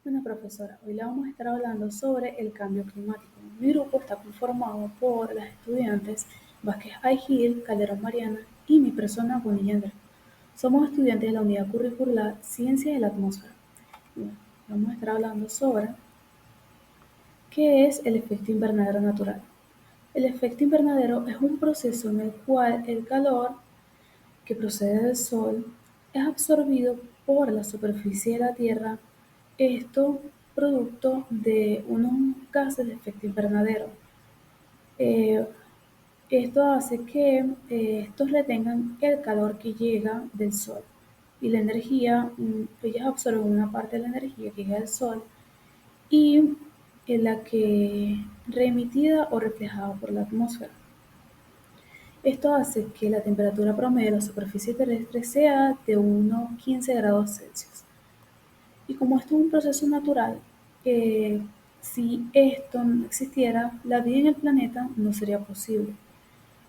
Bueno, profesora, hoy le vamos a estar hablando sobre el cambio climático. Mi grupo está conformado por las estudiantes Vázquez Aigil, Calderón Mariana y mi persona, Bonilla Andrés. Somos estudiantes de la unidad curricular Ciencia de la Atmósfera. Bueno, vamos a estar hablando sobre qué es el efecto invernadero natural. El efecto invernadero es un proceso en el cual el calor que procede del Sol es absorbido por la superficie de la Tierra, esto producto de unos gases de efecto invernadero. Eh, Esto hace que estos retengan el calor que llega del Sol y la energía, ellos absorben una parte de la energía que llega del Sol y en la que reemitida o reflejada por la atmósfera. Esto hace que la temperatura promedio de la superficie terrestre sea de unos 15 grados Celsius. Y como esto es un proceso natural, eh, si esto no existiera, la vida en el planeta no sería posible.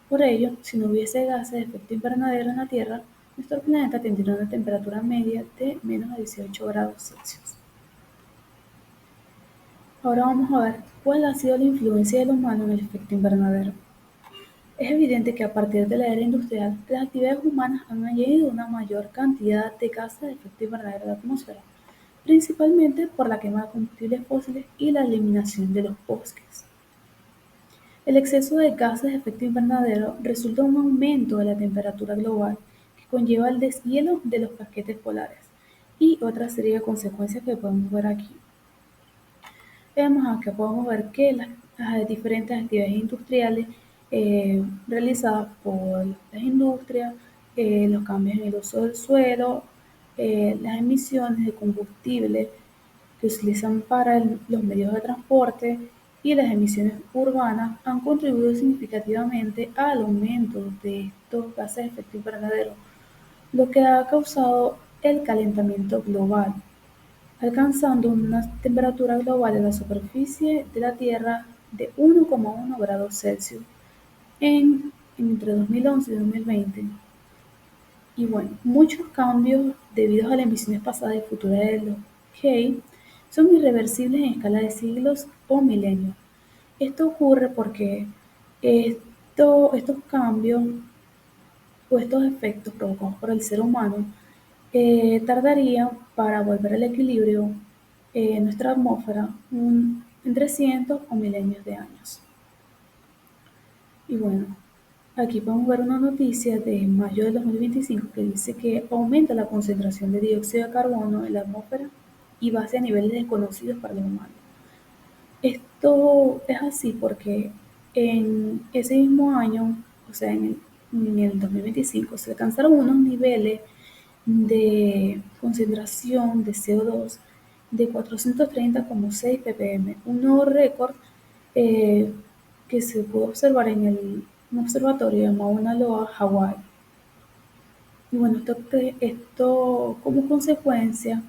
Por ello, si no hubiese gases de efecto invernadero en la Tierra, nuestro planeta tendría una temperatura media de menos 18 grados Celsius. Ahora vamos a ver cuál ha sido la influencia del humano en el efecto invernadero. Es evidente que a partir de la era industrial, las actividades humanas han añadido una mayor cantidad de gases de efecto invernadero a la atmósfera, principalmente por la quema de combustibles fósiles y la eliminación de los bosques. El exceso de gases de efecto invernadero resulta en un aumento de la temperatura global que conlleva el deshielo de los casquetes polares y otra serie de consecuencias que podemos ver aquí. Vemos acá, podemos ver que las diferentes actividades industriales realizadas por las industrias, los cambios en el uso del suelo, las emisiones de combustible que se utilizan para los medios de transporte y las emisiones urbanas han contribuido significativamente al aumento de estos gases de efecto invernadero, lo que ha causado el calentamiento global, alcanzando una temperatura global de la superficie de la Tierra de 1,1 grados Celsius entre 2011 y 2020. Y bueno, muchos cambios debido a las emisiones pasadas y futuras de los GEI son irreversibles en escala de siglos o milenios. Esto ocurre porque estos cambios o estos efectos provocados por el ser humano tardarían para volver al equilibrio en nuestra atmósfera entre cientos o milenios de años. Y bueno, aquí podemos ver una noticia de mayo de 2025 que dice que aumenta la concentración de dióxido de carbono en la atmósfera y va hacia niveles desconocidos para los humanos. Esto es así porque en ese mismo año, o sea, en el 2025, se alcanzaron unos niveles de concentración de CO2 de 430,6 ppm, un nuevo récord eh, que se pudo observar en un observatorio de Mauna Loa, Hawái. Y bueno, esto como consecuencia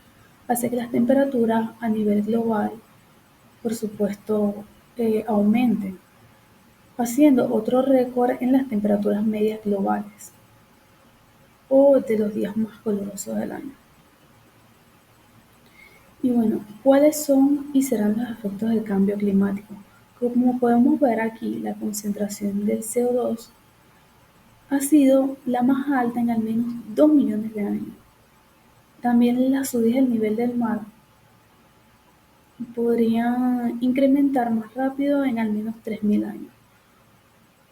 hace que las temperaturas a nivel global, por supuesto, aumenten, haciendo otro récord en las temperaturas medias globales o de los días más calurosos del año. Y bueno, ¿cuáles son y serán los efectos del cambio climático? Como podemos ver aquí, la concentración del CO2 ha sido la más alta en al menos 2 millones de años. También la subida del nivel del mar podría incrementar más rápido en al menos 3.000 años.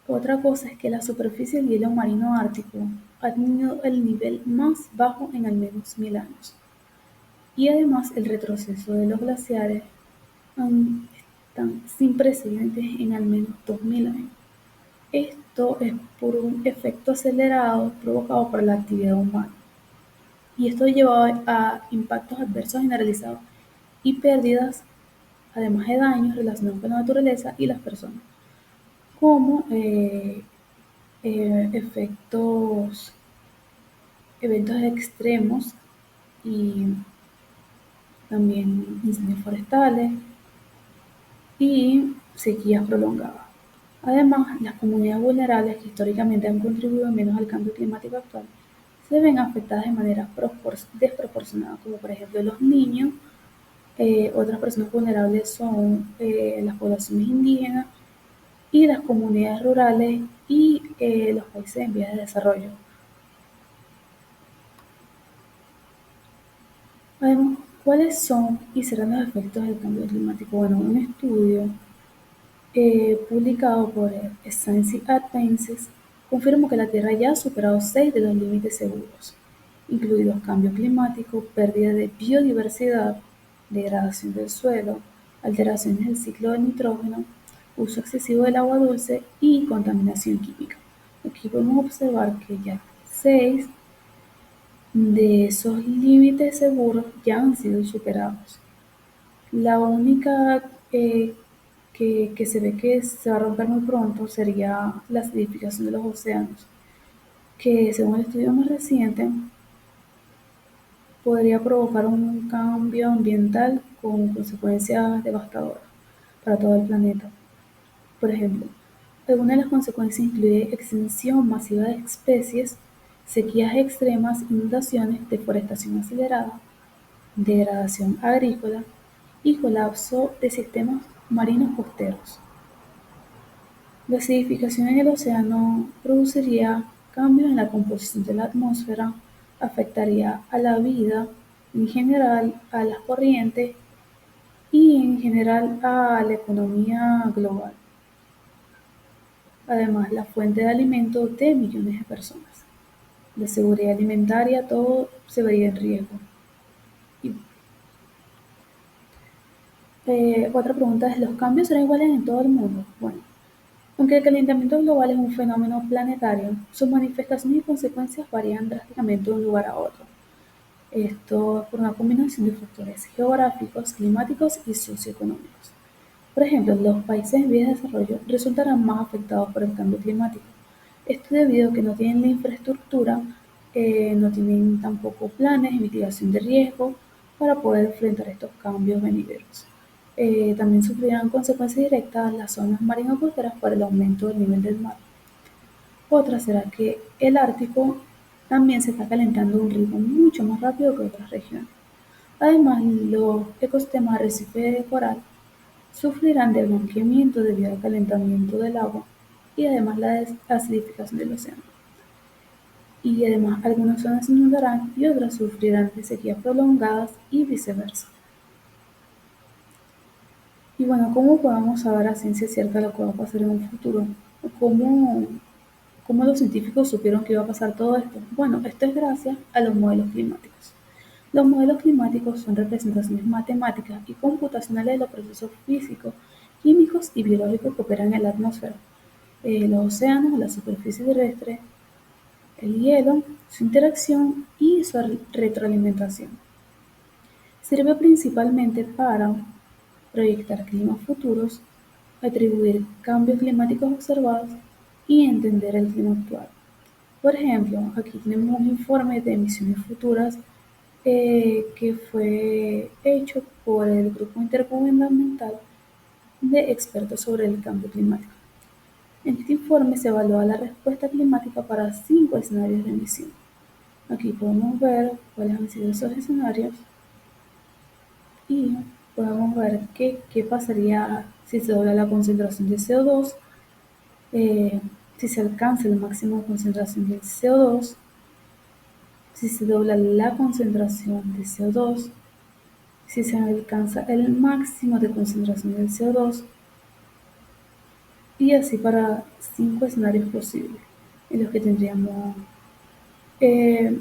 Otra cosa es que la superficie del hielo marino ártico ha tenido el nivel más bajo en al menos 1.000 años. Y además el retroceso de los glaciares están sin precedentes en al menos 2.000 años. Esto es por un efecto acelerado provocado por la actividad humana. Y esto lleva a impactos adversos generalizados y pérdidas, además de daños relacionados con la naturaleza y las personas, como efectos, eventos extremos y también incendios forestales y sequías prolongadas. Además, las comunidades vulnerables que históricamente han contribuido menos al cambio climático actual se ven afectadas de manera desproporcionada, como por ejemplo los niños Otras personas vulnerables son las poblaciones indígenas y las comunidades rurales y los países en vías de desarrollo. Además, ¿cuáles son y serán los efectos del cambio climático? Bueno, un estudio publicado por Science Advances confirma que la Tierra ya ha superado 6 de los límites seguros, incluidos cambio climático, pérdida de biodiversidad, degradación del suelo, alteraciones del ciclo del nitrógeno, uso excesivo del agua dulce y contaminación química. Aquí podemos observar que ya 6 de esos límites seguros ya han sido superados. La única que se ve que se va a romper muy pronto sería la acidificación de los océanos, que según el estudio más reciente podría provocar un cambio ambiental con consecuencias devastadoras para todo el planeta. Por ejemplo, algunas de las consecuencias incluyen extinción masiva de especies, sequías extremas, inundaciones, deforestación acelerada, degradación agrícola y colapso de sistemas marinos costeros. La acidificación en el océano produciría cambios en la composición de la atmósfera, afectaría a la vida en general, a las corrientes y en general a la economía global. Además, la fuente de alimento de millones de personas. La seguridad alimentaria, todo se vería en riesgo. Y, otra pregunta es, ¿los cambios serán iguales en todo el mundo? Bueno, aunque el calentamiento global es un fenómeno planetario, sus manifestaciones y consecuencias varían drásticamente de un lugar a otro. Esto por una combinación de factores geográficos, climáticos y socioeconómicos. Por ejemplo, los países en vías de desarrollo resultarán más afectados por el cambio climático. Esto debido a que no tienen la infraestructura, no tienen tampoco planes de mitigación de riesgo para poder enfrentar estos cambios venideros. También sufrirán consecuencias directas las zonas marinas costeras por el aumento del nivel del mar. Otra será que el Ártico también se está calentando a un ritmo mucho más rápido que otras regiones. Además, los ecosistemas de arrecife de coral sufrirán de blanqueamiento debido al calentamiento del agua y además la acidificación del océano. Y además, algunas zonas se inundarán y otras sufrirán de sequías prolongadas y viceversa. Y bueno, ¿cómo podemos saber a ciencia cierta lo que va a pasar en un futuro? ¿Cómo, ¿Cómo los científicos supieron que iba a pasar todo esto? Bueno, esto es gracias a los modelos climáticos. Los modelos climáticos son representaciones matemáticas y computacionales de los procesos físicos, químicos y biológicos que operan en la atmósfera, los océanos, la superficie terrestre, el hielo, su interacción y su retroalimentación. Sirve principalmente para proyectar climas futuros, atribuir cambios climáticos observados y entender el clima actual. Por ejemplo, aquí tenemos un informe de emisiones futuras que fue hecho por el Grupo Intergubernamental de Expertos sobre el Cambio Climático. En este informe se evalúa la respuesta climática para 5 escenarios de emisión. Aquí podemos ver cuáles han sido esos escenarios y podemos ver qué pasaría si se dobla la concentración de CO2, si se alcanza el máximo de concentración de CO2, si se dobla la concentración de CO2, si se alcanza el máximo de concentración del CO2 y así para 5 escenarios posibles en los que tendríamos eh,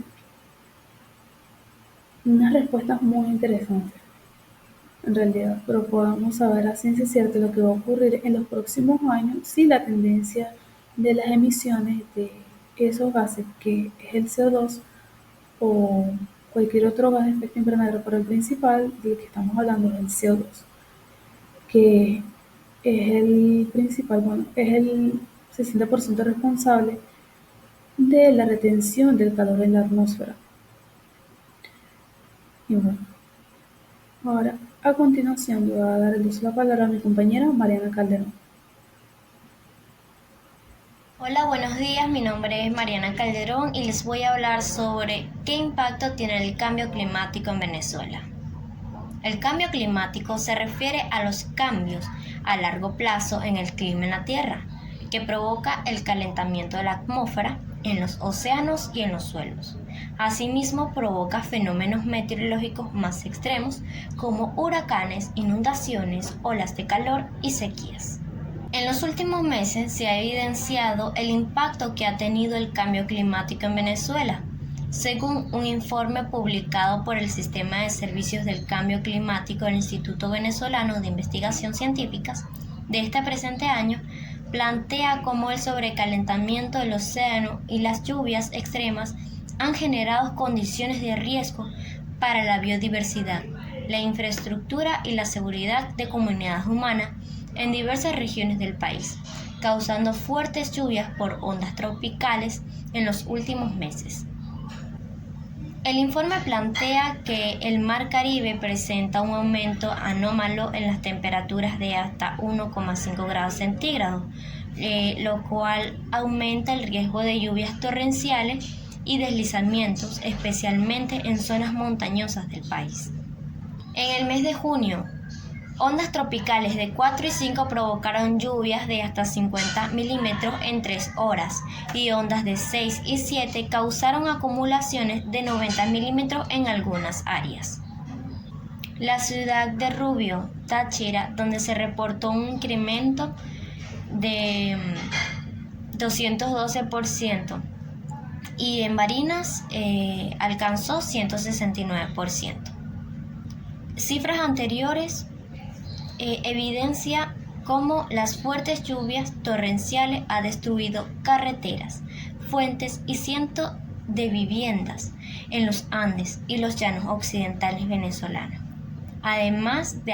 unas respuestas muy interesantes en realidad, pero podamos saber a ciencia cierta lo que va a ocurrir en los próximos años si la tendencia de las emisiones de esos gases, que es el CO2 o cualquier otro gas de efecto invernadero, pero el principal del que estamos hablando es el CO2, que es el principal, bueno, es el 60% responsable de la retención del calor en la atmósfera. Y bueno, ahora a continuación le voy a dar el uso de la palabra a mi compañera Mariana Calderón. Hola, buenos días. Mi nombre es Mariana Calderón y les voy a hablar sobre qué impacto tiene el cambio climático en Venezuela. El cambio climático se refiere a los cambios a largo plazo en el clima en la Tierra, que provoca el calentamiento de la atmósfera en los océanos y en los suelos. Asimismo, provoca fenómenos meteorológicos más extremos como huracanes, inundaciones, olas de calor y sequías. En los últimos meses se ha evidenciado el impacto que ha tenido el cambio climático en Venezuela. Según un informe publicado por el Sistema de Servicios del Cambio Climático del Instituto Venezolano de Investigación Científicas de este presente año, plantea cómo el sobrecalentamiento del océano y las lluvias extremas han generado condiciones de riesgo para la biodiversidad, la infraestructura y la seguridad de comunidades humanas en diversas regiones del país, causando fuertes lluvias por ondas tropicales en los últimos meses. El informe plantea que el Mar Caribe presenta un aumento anómalo en las temperaturas de hasta 1,5 grados centígrados, lo cual aumenta el riesgo de lluvias torrenciales y deslizamientos, especialmente en zonas montañosas del país. En el mes de junio, ondas tropicales de 4 y 5 provocaron lluvias de hasta 50 milímetros en 3 horas y ondas de 6 y 7 causaron acumulaciones de 90 milímetros en algunas áreas. La ciudad de Rubio, Táchira, donde se reportó un incremento de 212% y en Barinas alcanzó 169%. Cifras anteriores evidencia cómo las fuertes lluvias torrenciales han destruido carreteras, fuentes y cientos de viviendas en los Andes y los llanos occidentales venezolanos, además de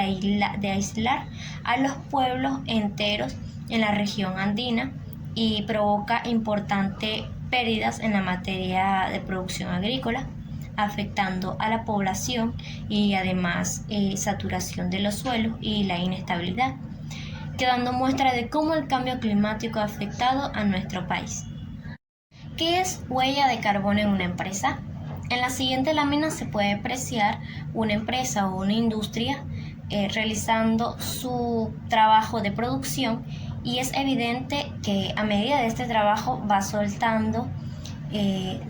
aislar a los pueblos enteros en la región andina y provoca importantes pérdidas en la materia de producción agrícola, afectando a la población y además saturación de los suelos y la inestabilidad, quedando muestra de cómo el cambio climático ha afectado a nuestro país. ¿Qué es huella de carbono en una empresa? En la siguiente lámina se puede apreciar una empresa o una industria realizando su trabajo de producción y es evidente que a medida de este trabajo va soltando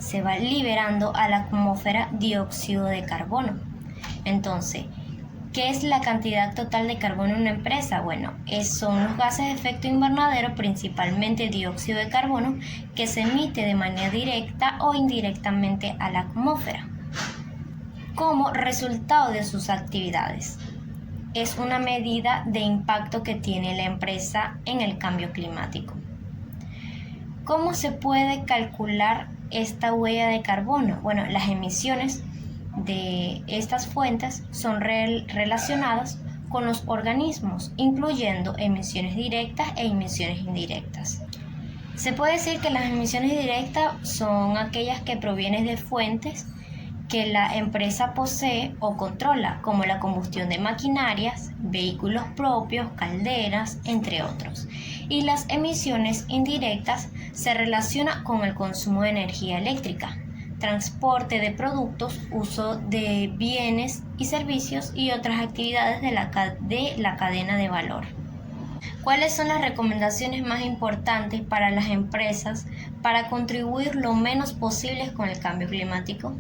se va liberando a la atmósfera dióxido de carbono. Entonces, ¿qué es la cantidad total de carbono en una empresa? Bueno, son los gases de efecto invernadero, principalmente dióxido de carbono, que se emite de manera directa o indirectamente a la atmósfera como resultado de sus actividades. Es una medida de impacto que tiene la empresa en el cambio climático. ¿Cómo se puede calcular esta huella de carbono? Bueno, las emisiones de estas fuentes son relacionadas con los organismos, incluyendo emisiones directas e emisiones indirectas. Se puede decir que las emisiones directas son aquellas que provienen de fuentes que la empresa posee o controla, como la combustión de maquinarias, vehículos propios, calderas, entre otros. Y las emisiones indirectas se relacionan con el consumo de energía eléctrica, transporte de productos, uso de bienes y servicios y otras actividades de la cadena de valor. ¿Cuáles son las recomendaciones más importantes para las empresas para contribuir lo menos posible con el cambio climático?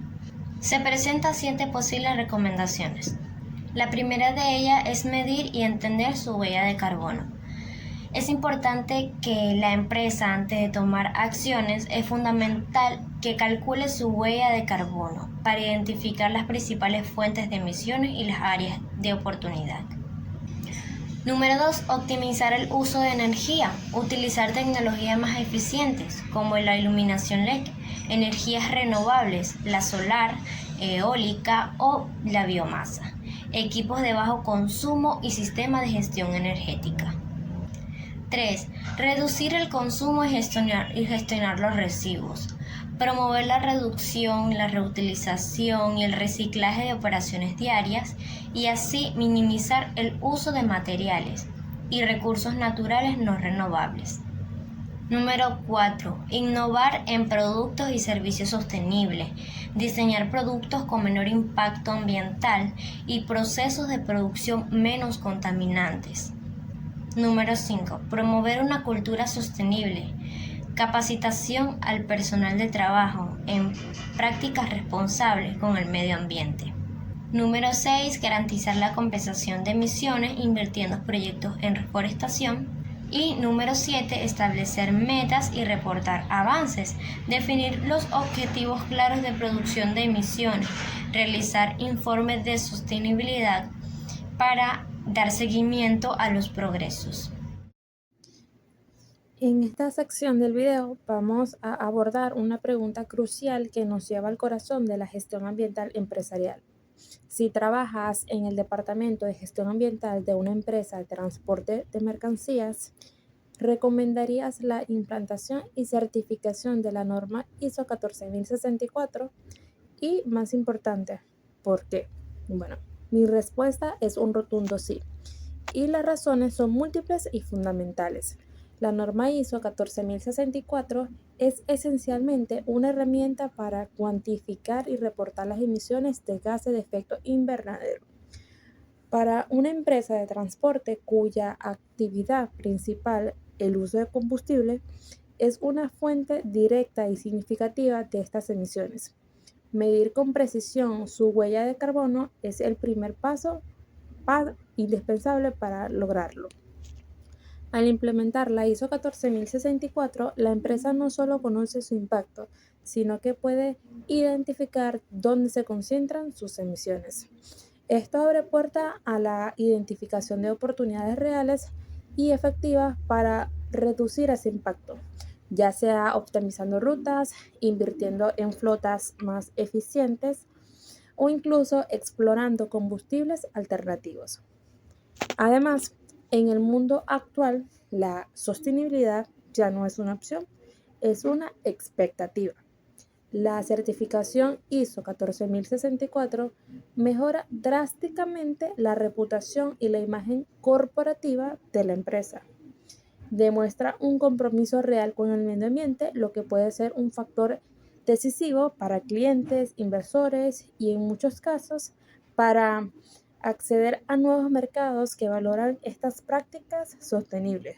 Se presentan 7 posibles recomendaciones. La primera de ellas es medir y entender su huella de carbono. Es importante que la empresa, antes de tomar acciones, es fundamental que calcule su huella de carbono para identificar las principales fuentes de emisiones y las áreas de oportunidad. Número 2. Optimizar el uso de energía. Utilizar tecnologías más eficientes, como la iluminación LED, energías renovables, la solar, eólica o la biomasa, equipos de bajo consumo y sistemas de gestión energética. 3. Reducir el consumo y gestionar los residuos. Promover la reducción, la reutilización y el reciclaje de operaciones diarias y así minimizar el uso de materiales y recursos naturales no renovables. Número 4. Innovar en productos y servicios sostenibles. Diseñar productos con menor impacto ambiental y procesos de producción menos contaminantes. Número 5. Promover una cultura sostenible. Capacitación al personal de trabajo en prácticas responsables con el medio ambiente. Número 6. Garantizar la compensación de emisiones invirtiendo en proyectos en reforestación. Y número 7. Establecer metas y reportar avances. Definir los objetivos claros de reducción de emisiones. Realizar informes de sostenibilidad para dar seguimiento a los progresos. En esta sección del video vamos a abordar una pregunta crucial que nos lleva al corazón de la gestión ambiental empresarial. Si trabajas en el departamento de gestión ambiental de una empresa de transporte de mercancías, ¿recomendarías la implantación y certificación de la norma ISO 14064? Y más importante, ¿por qué? Bueno, mi respuesta es un rotundo sí. Y las razones son múltiples y fundamentales. La norma ISO 14064 es esencialmente una herramienta para cuantificar y reportar las emisiones de gases de efecto invernadero. Para una empresa de transporte cuya actividad principal, el uso de combustible, es una fuente directa y significativa de estas emisiones. Medir con precisión su huella de carbono es el primer paso indispensable para lograrlo. Al implementar la ISO 14064, la empresa no solo conoce su impacto, sino que puede identificar dónde se concentran sus emisiones. Esto abre puerta a la identificación de oportunidades reales y efectivas para reducir ese impacto, ya sea optimizando rutas, invirtiendo en flotas más eficientes o incluso explorando combustibles alternativos. Además, en el mundo actual, la sostenibilidad ya no es una opción, es una expectativa. La certificación ISO 14064 mejora drásticamente la reputación y la imagen corporativa de la empresa. Demuestra un compromiso real con el medio ambiente, lo que puede ser un factor decisivo para clientes, inversores y en muchos casos para acceder a nuevos mercados que valoran estas prácticas sostenibles.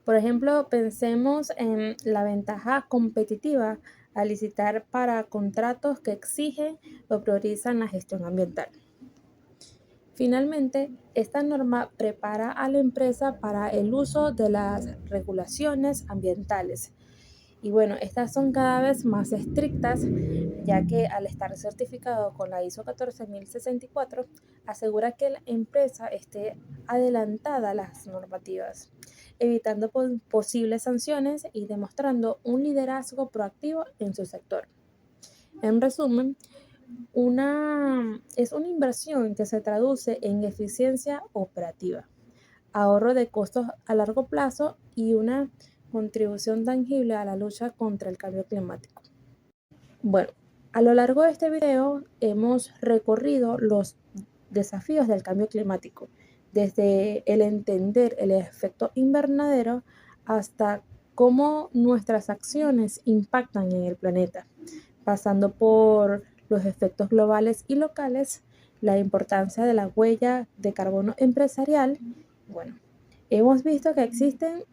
Por ejemplo, pensemos en la ventaja competitiva al licitar para contratos que exigen o priorizan la gestión ambiental. Finalmente, esta norma prepara a la empresa para el uso de las regulaciones ambientales. Y bueno, estas son cada vez más estrictas, ya que al estar certificado con la ISO 14064, asegura que la empresa esté adelantada a las normativas, evitando posibles sanciones y demostrando un liderazgo proactivo en su sector. En resumen, es una inversión que se traduce en eficiencia operativa, ahorro de costos a largo plazo y una contribución tangible a la lucha contra el cambio climático. Bueno, a lo largo de este video hemos recorrido los desafíos del cambio climático, desde el entender el efecto invernadero hasta cómo nuestras acciones impactan en el planeta, pasando por los efectos globales y locales, la importancia de la huella de carbono empresarial. Bueno, hemos visto que existen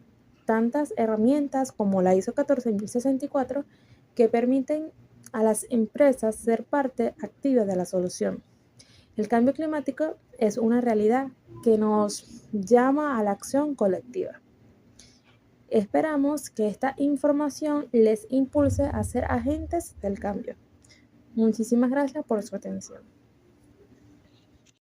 tantas herramientas como la ISO 14064 que permiten a las empresas ser parte activa de la solución. El cambio climático es una realidad que nos llama a la acción colectiva. Esperamos que esta información les impulse a ser agentes del cambio. Muchísimas gracias por su atención.